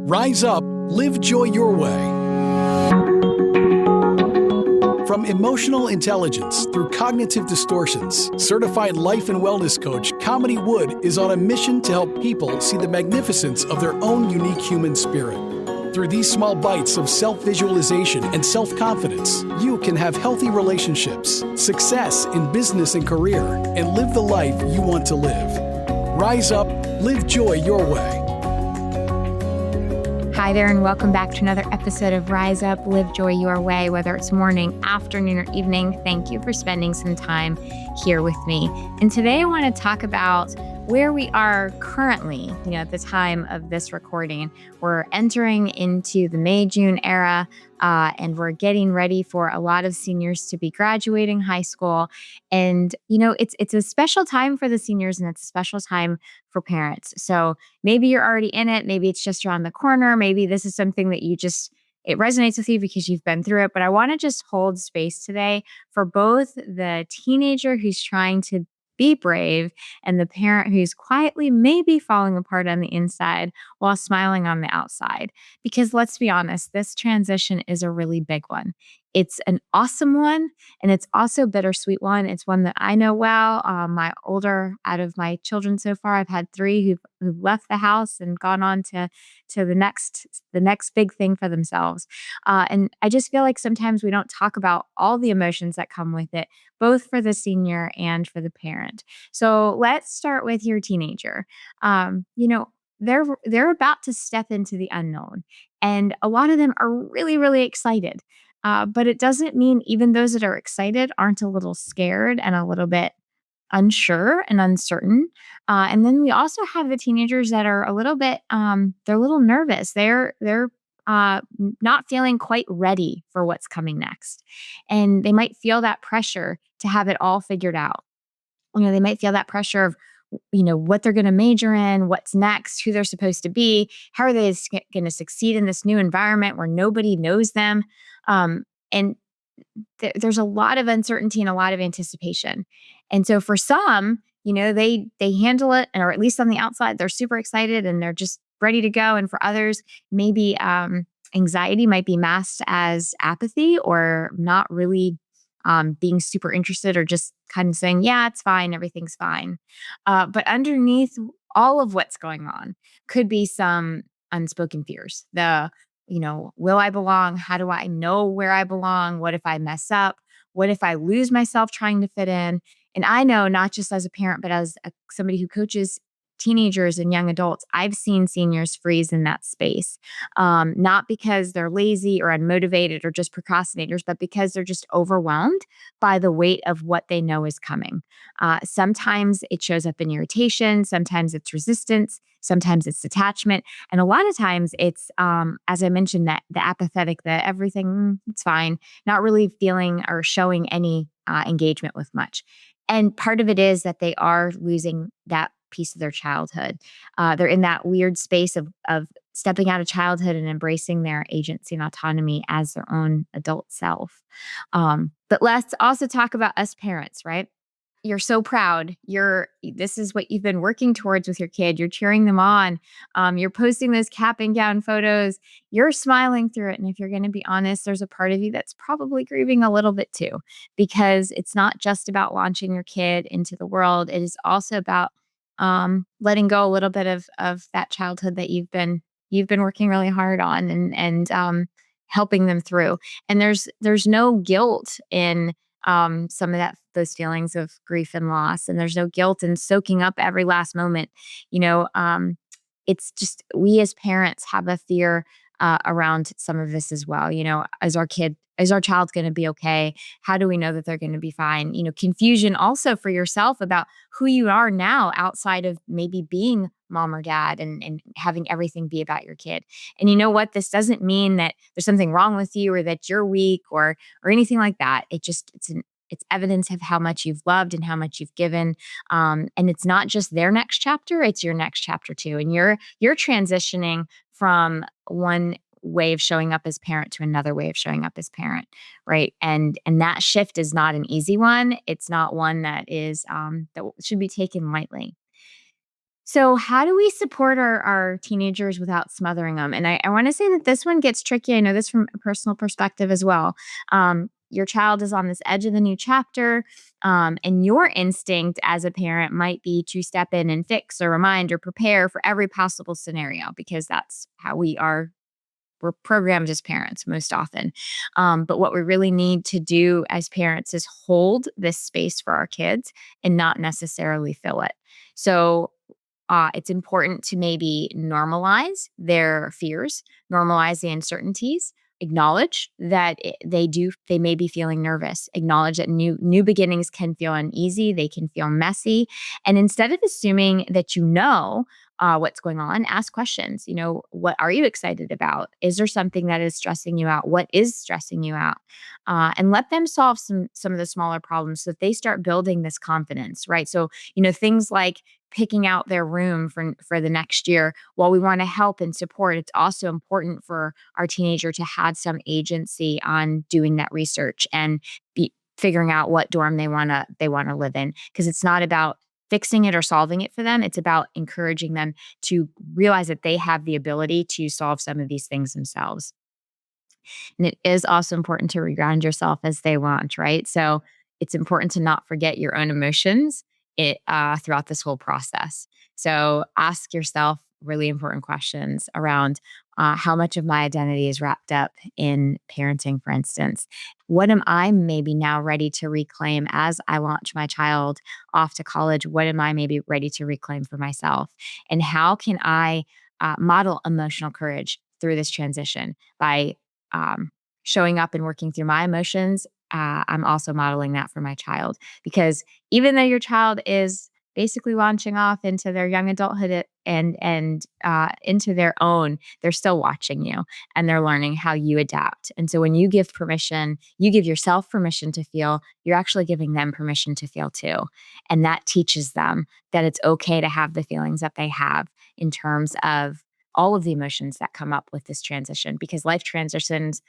Rise up, live joy your way. From emotional intelligence through cognitive distortions, certified life and wellness coach Kamini Wood is on a mission to help people see the magnificence of their own unique human spirit. Through these small bites of self-visualization and self-confidence, you can have healthy relationships, success in business and career, and live the life you want to live. Rise up, live joy your way. Hi there, and welcome back to another episode of Rise Up, Live Joy Your Way. Whether it's morning, afternoon, or evening, thank you for spending some time here with me. And today I want to talk about where we are currently, at the time of this recording. We're entering into the May-June era, and we're getting ready for a lot of seniors to be graduating high school. And, it's a special time for the seniors, and it's a special time for parents. So maybe you're already in it. Maybe it's just around the corner. Maybe this is something that it resonates with you because you've been through it. But I want to just hold space today for both the teenager who's trying to be brave and the parent who's quietly maybe falling apart on the inside while smiling on the outside. Because let's be honest, this transition is a really big one. It's an awesome one, and it's also a bittersweet one. It's one that I know well. My older, out of my children so far, I've had three who've left the house and gone on to the next big thing for themselves. And I just feel like sometimes we don't talk about all the emotions that come with it, both for the senior and for the parent. So let's start with your teenager. They're about to step into the unknown, and a lot of them are really, really excited. But it doesn't mean even those that are excited aren't a little scared and a little bit unsure and uncertain. And then we also have the teenagers that are a little bit, they're a little nervous. They're not feeling quite ready for what's coming next. And they might feel that pressure to have it all figured out. They might feel that pressure of, what they're going to major in, what's next, who they're supposed to be, how are they going to succeed in this new environment where nobody knows them. And there's a lot of uncertainty and a lot of anticipation. And so for some, they handle it, or at least on the outside, they're super excited and they're just ready to go. And for others, maybe anxiety might be masked as apathy or not really being super interested, or just kind of saying, yeah, it's fine, everything's fine. But underneath all of what's going on could be some unspoken fears. Will I belong? How do I know where I belong? What if I mess up? What if I lose myself trying to fit in? And I know, not just as a parent, but as somebody who coaches teenagers and young adults, I've seen seniors freeze in that space, not because they're lazy or unmotivated or just procrastinators, but because they're just overwhelmed by the weight of what they know is coming. Sometimes it shows up in irritation, sometimes it's resistance, sometimes it's detachment, and a lot of times it's, as I mentioned, that the apathetic, the everything, it's fine, not really feeling or showing any engagement with much. And part of it is that they are losing that piece of their childhood. They're in that weird space of stepping out of childhood and embracing their agency and autonomy as their own adult self. But let's also talk about us parents, right? You're so proud. This is what you've been working towards with your kid. You're cheering them on. You're posting those cap and gown photos. You're smiling through it. And if you're going to be honest, there's a part of you that's probably grieving a little bit too, because it's not just about launching your kid into the world. It is also about letting go a little bit of that childhood that you've been working really hard on, and helping them through. And there's no guilt in some of those feelings of grief and loss, and there's no guilt in soaking up every last moment. It's just, we as parents have a fear around some of this as well. Is our child going to be okay? How do we know that they're going to be fine? Confusion also for yourself about who you are now outside of maybe being mom or dad, and having everything be about your kid. And you know what? This doesn't mean that there's something wrong with you or that you're weak or anything like that. It's evidence of how much you've loved and how much you've given. And it's not just their next chapter, it's your next chapter too. And you're transitioning from one way of showing up as parent to another way of showing up as parent, right? And that shift is not an easy one. It's not one that is that should be taken lightly. So, how do we support our teenagers without smothering them? And I want to say that this one gets tricky. I know this from a personal perspective as well. Your child is on this edge of the new chapter, and your instinct as a parent might be to step in and fix or remind or prepare for every possible scenario because that's how we are. We're programmed as parents most often. But what we really need to do as parents is hold this space for our kids and not necessarily fill it. So, it's important to maybe normalize their fears, normalize the uncertainties, acknowledge that they may be feeling nervous, acknowledge that new beginnings can feel uneasy, they can feel messy, and instead of assuming that what's going on, ask questions. What are you excited about? Is there something that is stressing you out? What is stressing you out? And let them solve some of the smaller problems so that they start building this confidence, right? So things like picking out their room for the next year. While we want to help and support, it's also important for our teenager to have some agency on doing that research and figuring out what dorm they want to live in, because it's not about fixing it or solving it for them. It's about encouraging them to realize that they have the ability to solve some of these things themselves. And it is also important to reground yourself as they launch, right? So it's important to not forget your own emotions throughout this whole process. So ask yourself really important questions around how much of my identity is wrapped up in parenting, for instance. What am I maybe now ready to reclaim as I launch my child off to college? What am I maybe ready to reclaim for myself? And how can I model emotional courage through this transition by showing up and working through my emotions? I'm also modeling that for my child, because even though your child is basically launching off into their young adulthood and into their own, they're still watching you and they're learning how you adapt. And so when you give permission, you give yourself permission to feel, you're actually giving them permission to feel too. And that teaches them that it's okay to have the feelings that they have in terms of all of the emotions that come up with this transition, because life transitions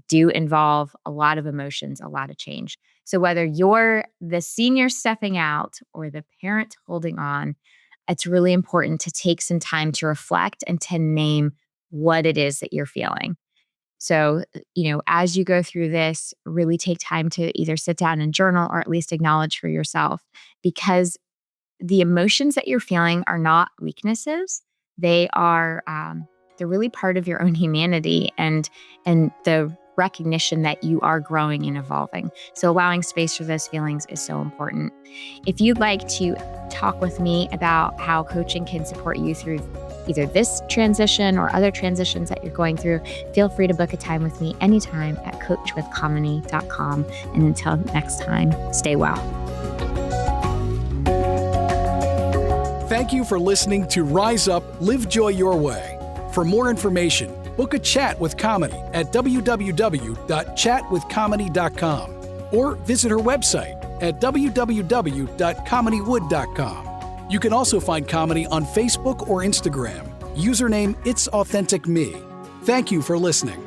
do involve a lot of emotions, a lot of change. So whether you're the senior stepping out or the parent holding on, it's really important to take some time to reflect and to name what it is that you're feeling. So, as you go through this, really take time to either sit down and journal or at least acknowledge for yourself, because the emotions that you're feeling are not weaknesses. They are they're really part of your own humanity and the recognition that you are growing and evolving. So allowing space for those feelings is so important. If you'd like to talk with me about how coaching can support you through either this transition or other transitions that you're going through, feel free to book a time with me anytime at coachwithkamini.com. And until next time, stay well. Thank you for listening to Rise Up, Live Joy Your Way. For more information, book a chat with Kamini at www.chatwithkamini.com or visit her website at www.kaminiwood.com. You can also find Kamini on Facebook or Instagram. Username It's Authentic Me. Thank you for listening.